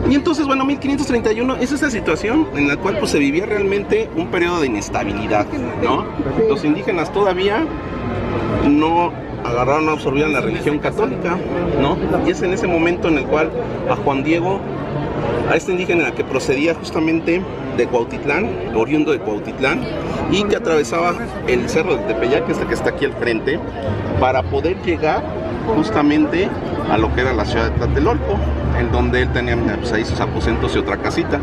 Y entonces, bueno, 1531 es esa situación en la cual pues se vivía realmente un periodo de inestabilidad, ¿no? Los indígenas todavía no agarraron, no absorbían la religión católica, ¿no? Y es en ese momento en el cual a Juan Diego, a este indígena que procedía justamente de Cuautitlán, oriundo de Cuautitlán, y que atravesaba el cerro del Tepeyac, este que está aquí al frente, para poder llegar justamente a lo que era la ciudad de Tlatelolco, en donde él tenía pues, ahí sus aposentos y otra casita,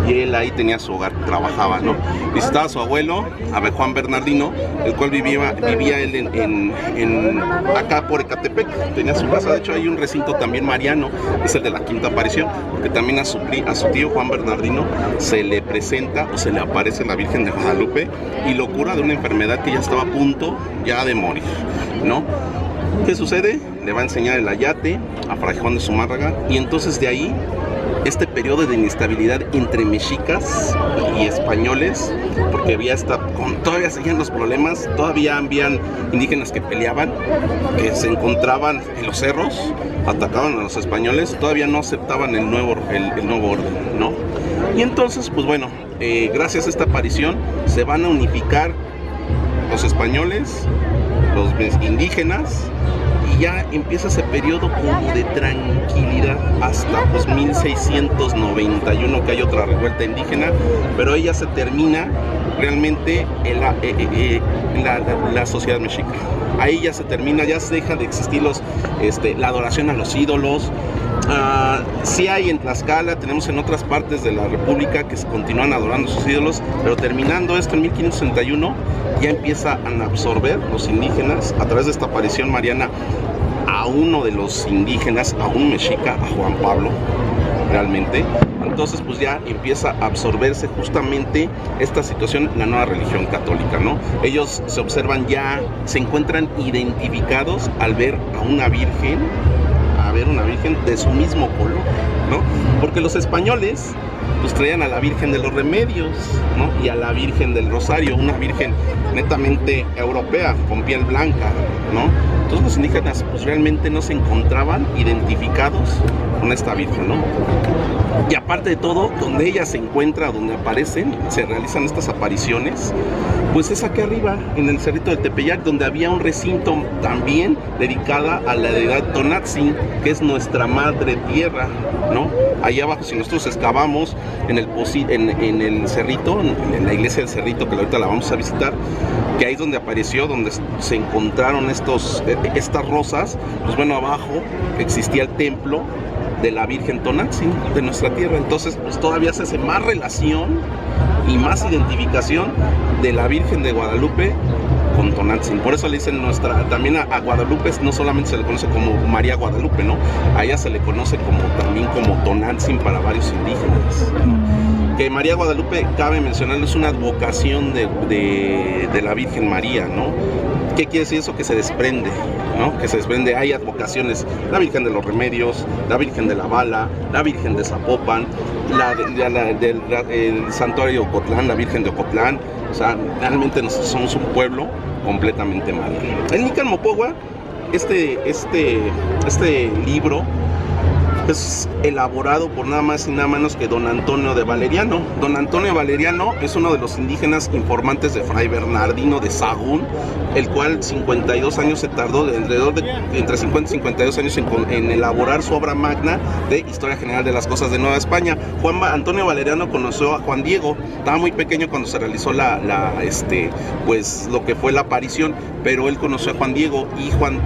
y él ahí tenía su hogar, trabajaba, ¿no? Visitaba a su abuelo, a Juan Bernardino, el cual vivía él en acá por Ecatepec, tenía su casa. De hecho hay un recinto también mariano, es el de la Quinta Aparición, porque también a su tío Juan Bernardino se le presenta o se le aparece la Virgen de Guadalupe y lo cura de una enfermedad que ya estaba a punto ya de morir, ¿no? ¿Qué sucede? Le va a enseñar el ayate a Fray Juan de Zumárraga, y entonces de ahí este periodo de inestabilidad entre mexicas y españoles, porque todavía seguían los problemas, todavía habían indígenas que peleaban, que se encontraban en los cerros, atacaban a los españoles, todavía no aceptaban el nuevo orden, ¿no? Y entonces, pues bueno, gracias a esta aparición se van a unificar los españoles, los indígenas, y ya empieza ese periodo como de tranquilidad hasta pues 1691, que hay otra revuelta indígena, pero ella se termina realmente en la sociedad mexica. Ahí ya se termina, ya se deja de existir la adoración a los ídolos. Sí hay en Tlaxcala, tenemos en otras partes de la República que se continúan adorando sus ídolos, pero terminando esto en 1561 ya empiezan a absorber los indígenas a través de esta aparición mariana a uno de los indígenas, a un mexica, a Juan Pablo, realmente. Entonces pues ya empieza a absorberse justamente esta situación, la nueva religión católica, ¿no? Ellos se observan ya, se encuentran identificados al ver a una virgen, de su mismo color, ¿no? Porque los españoles pues traían a la Virgen de los Remedios, ¿no? Y a la Virgen del Rosario, una virgen netamente europea, con piel blanca, ¿no? Entonces los indígenas pues realmente no se encontraban identificados con esta virgen, ¿no? Y aparte de todo, donde ella se encuentra, donde aparecen, se realizan estas apariciones, pues es aquí arriba, en el Cerrito del Tepeyac, donde había un recinto también dedicada a la deidad Tonantzin, que es nuestra madre tierra, ¿no? Ahí abajo, si nosotros excavamos en el cerrito, en la iglesia del Cerrito, que ahorita la vamos a visitar, que ahí es donde apareció, donde se encontraron estas rosas, pues bueno, abajo existía el templo de la Virgen Tonantzin, de nuestra tierra. Entonces pues todavía se hace más relación y más identificación de la Virgen de Guadalupe con Tonantzin. Por eso le dicen también a Guadalupe no solamente se le conoce como María Guadalupe, ¿no? A ella se le conoce también como Tonantzin para varios indígenas, ¿no? Que María Guadalupe, cabe mencionarlo, es una advocación de la Virgen María, ¿no? ¿Qué quiere decir eso? Que se desprende, ¿no? Que se desprende, hay advocaciones, la Virgen de los Remedios, la Virgen de la Bala, la Virgen de Zapopan, el santuario de Ocotlán, la Virgen de Ocotlán. O sea, realmente nosotros somos un pueblo completamente madre. En Nican Mopogua, este libro es elaborado por nada más y nada menos que don Antonio de Valeriano. Don Antonio de Valeriano es uno de los indígenas informantes de Fray Bernardino de Sahagún, el cual 52 años se tardó, alrededor de entre 50 y 52 años en elaborar su obra magna de Historia General de las Cosas de Nueva España. Antonio Valeriano conoció a Juan Diego, estaba muy pequeño cuando se realizó pues lo que fue la aparición, pero él conoció a Juan Diego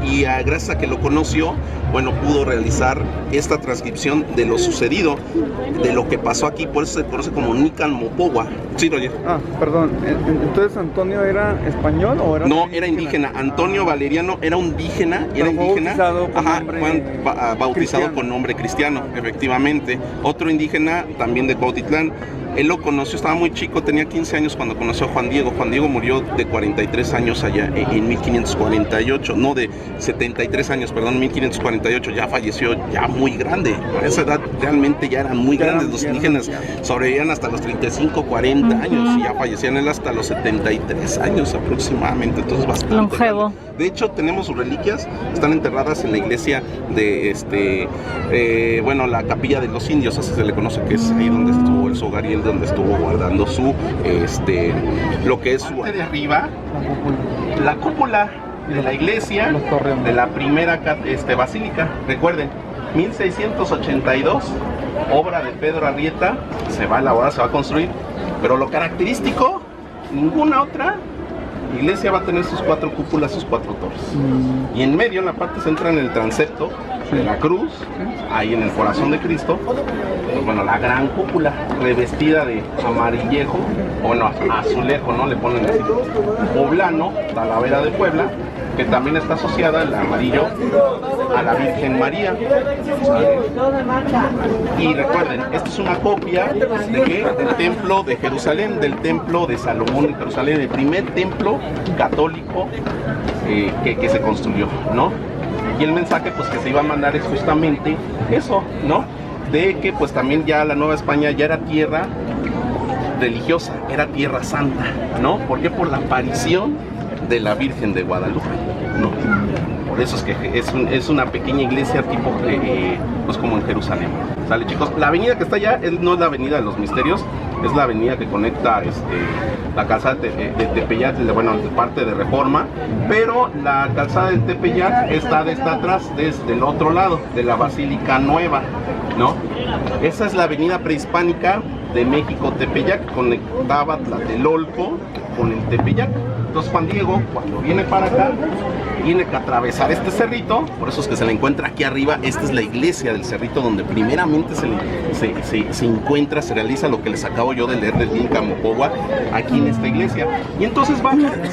y gracias a que lo conoció, bueno, pudo realizar esta transcripción de lo sucedido, de lo que pasó aquí. Por eso se conoce como Nican Mopogua. Sí, Roger. Perdón, entonces ¿Antonio era español o era? No, era indígena. Antonio Valeriano era indígena, bautizado con nombre cristiano, efectivamente. Otro indígena también de Cuautitlán. Él lo conoció, estaba muy chico, tenía 15 años cuando conoció a Juan Diego. Juan Diego murió de 43 años allá en 1548, no, de 73 años, perdón, 1548, ya falleció ya muy grande. A esa edad realmente ya eran muy grandes. Los indígenas sobrevivían hasta los 35, 40 años y ya fallecían él hasta los 73 años aproximadamente, entonces bastante longevo. Grande. De hecho, tenemos sus reliquias, están enterradas en la iglesia de, bueno, la capilla de los indios, así se le conoce, que es ahí donde estuvo su hogar y él donde estuvo guardando su, lo que es su... de arriba, la cúpula de la iglesia, de la primera basílica. Recuerden, 1682, obra de Pedro Arrieta, se va a elaborar, se va a construir, pero lo característico, ninguna otra iglesia va a tener sus 4 cúpulas, sus 4 torres. Y en medio, en la parte central, en el transepto de la cruz, ahí en el corazón de Cristo, pues bueno, la gran cúpula revestida de amarillejo, o bueno, azulejo, ¿no? Le ponen así, poblano, Talavera de Puebla, que también está asociada, el amarillo, a la Virgen María. Y recuerden, esta es una copia ¿de qué? Del templo de Jerusalén, del templo de Salomón en Jerusalén, el primer templo católico que se construyó, ¿no? Y el mensaje pues que se iba a mandar es justamente eso, ¿no? De que pues también ya la Nueva España ya era tierra religiosa, era tierra santa, ¿no? ¿Por qué? Por la aparición de la Virgen de Guadalupe, ¿no? Por eso es que es una pequeña iglesia tipo, pues como en Jerusalén. ¿Sale, chicos? La avenida que está allá no es la avenida de los misterios, es la avenida que conecta la calzada de Tepeyac, bueno, parte de Reforma, pero la calzada de Tepeyac está atrás, desde el otro lado, de la Basílica Nueva, ¿no? Esa es la avenida prehispánica de México, Tepeyac, conectaba Tlatelolco con el Tepeyac. Entonces Juan Diego, cuando viene para acá, tiene que atravesar este cerrito, por eso es que se le encuentra aquí arriba. Esta es la iglesia del cerrito donde primeramente se encuentra, se realiza lo que les acabo yo de leer del Inca Mocowa, aquí en esta iglesia. Y entonces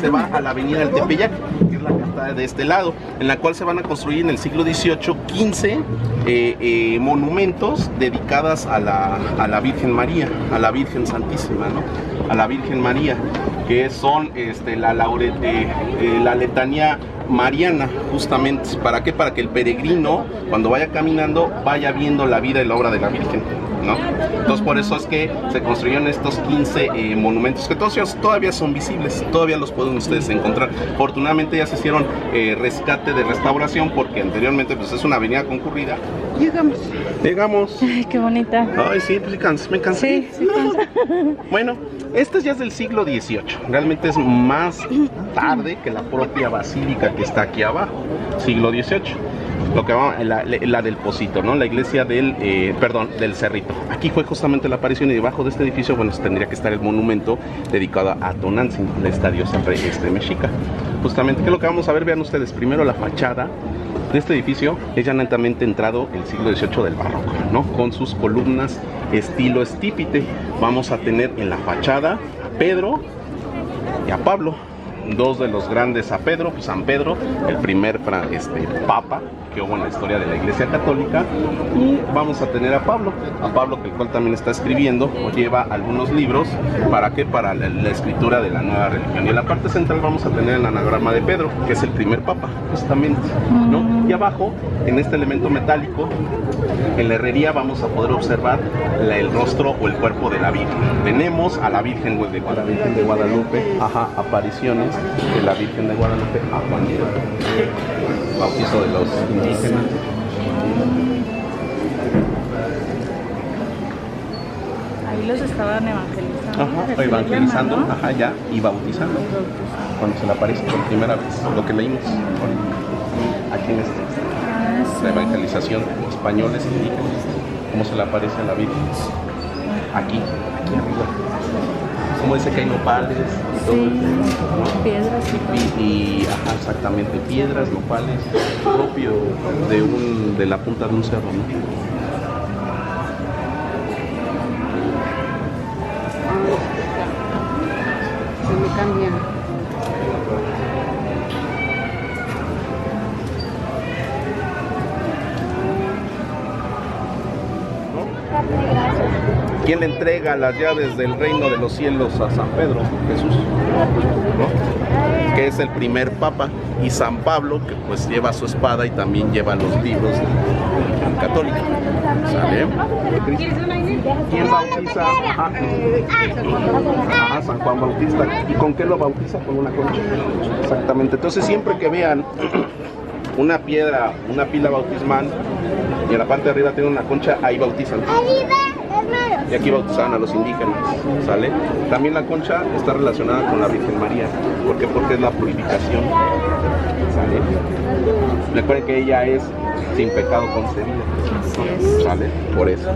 se va a la avenida del Tepeyac, que es la que está de este lado, en la cual se van a construir en el siglo XVIII 15 monumentos dedicadas a la Virgen María, a la Virgen Santísima, ¿no? A la Virgen María, que son la letanía mariana, justamente. ¿Para qué? Para que el peregrino, cuando vaya caminando, vaya viendo la vida y la obra de la Virgen, ¿no? Entonces por eso es que se construyeron estos 15 monumentos, que todavía son visibles, todavía los pueden ustedes encontrar. Afortunadamente ya se hicieron rescate de restauración, porque anteriormente pues es una avenida concurrida. Llegamos. Ay, qué bonita. Ay, sí, pues me cansé. Sí, cansa. Bueno, este ya es del siglo XVIII, realmente es más tarde que la propia basílica que está aquí abajo, siglo XVIII. Lo que va, la del Pocito, ¿no? La iglesia del Cerrito. Aquí fue justamente la aparición, y debajo de este edificio, bueno, tendría que estar el monumento dedicado a Tonantzin, la estadio mexica. Justamente, ¿qué es lo que vamos a ver? Vean ustedes, primero la fachada de este edificio es ya netamente entrado el siglo XVIII del barroco, ¿no? Con sus columnas estilo estípite. Vamos a tener en la fachada a Pedro y a Pablo, dos de los grandes, a Pedro, pues San Pedro, el primer papa que hubo en la historia de la Iglesia Católica, y vamos a tener a Pablo, que el cual también está escribiendo o lleva algunos libros. ¿Para qué? Para la escritura de la nueva religión. Y en la parte central vamos a tener el anagrama de Pedro, que es el primer papa, justamente, ¿no? Y abajo, en este elemento metálico, en la herrería vamos a poder observar el rostro o el cuerpo de la Virgen. Tenemos a la Virgen de Guadalupe, apariciones de la Virgen de Guadalupe a Juan Diego, bautizo de los indígenas. Ahí los estaban evangelizando. Ya, y bautizando. Cuando se le aparece por primera vez, lo que leímos aquí en la evangelización de españoles e indígenas, cómo se le aparece a la Virgen. Aquí arriba. Como dice que hay nopales y todo, sí, piedras y exactamente, piedras, nopales, propio de la punta de un cerro, ¿no? Se me cambia. ¿Quién le entrega las llaves del reino de los cielos a San Pedro? Jesús, ¿no? Que es el primer papa. Y San Pablo, que pues lleva su espada y también lleva los libros de la religión católica. ¿Sale? ¿Quién bautiza? San Juan Bautista. ¿Y con qué lo bautiza? Con una concha. Exactamente. Entonces siempre que vean una piedra, una pila bautismal, y en la parte de arriba tiene una concha, ahí bautizan. Y aquí bautizaban a los indígenas, ¿sale? También la concha está relacionada con la Virgen María. ¿Por qué? Porque es la purificación, ¿sale? Recuerden que ella es sin pecado concebida, ¿sale? Por eso.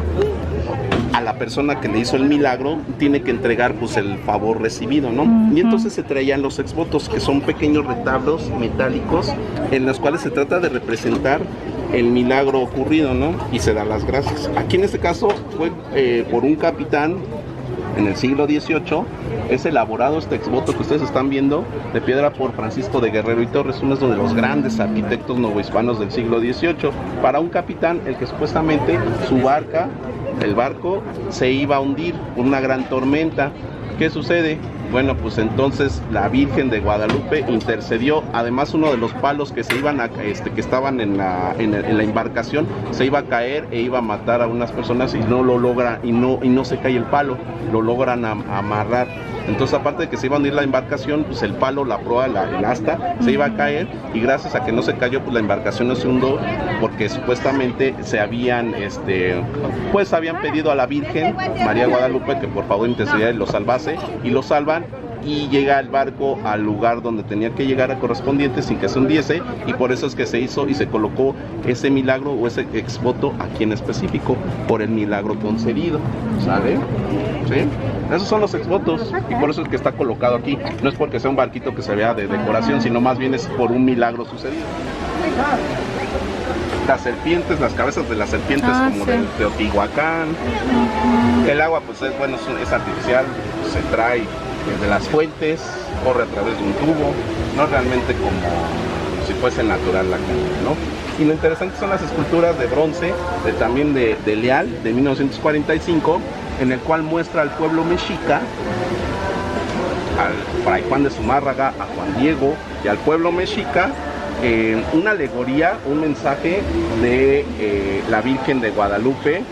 A la persona que le hizo el milagro tiene que entregar pues el favor recibido, ¿no? Y entonces se traían los exvotos, que son pequeños retablos metálicos en los cuales se trata de representar el milagro ocurrido, ¿no? Y se dan las gracias. Aquí en este caso fue por un capitán en el siglo XVIII. Es elaborado este exvoto que ustedes están viendo de piedra por Francisco de Guerrero y Torres, uno de los grandes arquitectos novohispanos del siglo XVIII, para un capitán el que supuestamente su barca, el barco, se iba a hundir por una gran tormenta. ¿Qué sucede? Bueno, pues entonces la Virgen de Guadalupe intercedió. Además, uno de los palos que se iban a, que estaban en la embarcación se iba a caer e iba a matar a unas personas, y no lo logra, y no se cae el palo, lo logran amarrar. Entonces, aparte de que se iba a hundir la embarcación, pues el palo, la proa, el asta, se iba a caer, y gracias a que no se cayó, pues la embarcación no se hundió, porque supuestamente se habían, pues habían pedido a la Virgen María Guadalupe que por favor intercediera y lo salvase, y lo salvan, y llega el barco al lugar donde tenía que llegar a correspondiente sin que se hundiese, y por eso es que se hizo y se colocó ese milagro o ese exvoto aquí en específico, por el milagro concedido, ¿sale? ¿Sí? Esos son los exvotos, y por eso es que está colocado aquí. No es porque sea un barquito que se vea de decoración, sino más bien es por un milagro sucedido. Las serpientes, las cabezas de las serpientes, como del Teotihuacán. El agua pues es artificial, se trae de las fuentes, corre a través de un tubo, no realmente como si fuese natural la caña, ¿no? Y lo interesante son las esculturas de bronce, también de Leal, de 1945, en el cual muestra al pueblo mexica, al Fray Juan de Zumárraga, a Juan Diego y al pueblo mexica, una alegoría, un mensaje de la Virgen de Guadalupe,